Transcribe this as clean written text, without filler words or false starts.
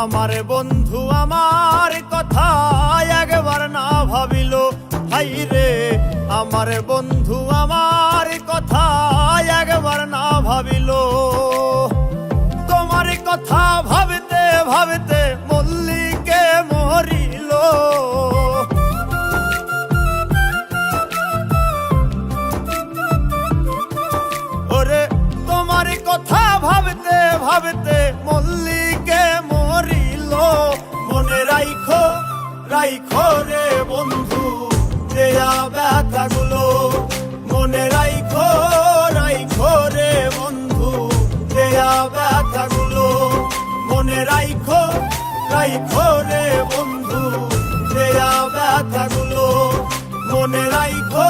আমার বন্ধু আমার কথা একবার না ভাবিল, হাই রে আমার বন্ধু আমার কথা একবার না ভাবিল। তোমার কথা ভাবতে ভাবতে মল্লিকে মরিল। ওরে তোমার কথা ভাবতে ভাবতে মল্লিকে মরিল। মনে রাইখো রাইখো রে বন্ধু দেয়া ব্যথাগুলো, মনে রাইখো রাইখো রে বন্ধু দেয়া ব্যথাগুলো, মনে রাইখো রাইখো রে বন্ধু দেয়া ব্যথাগুলো, মনে রাইখো।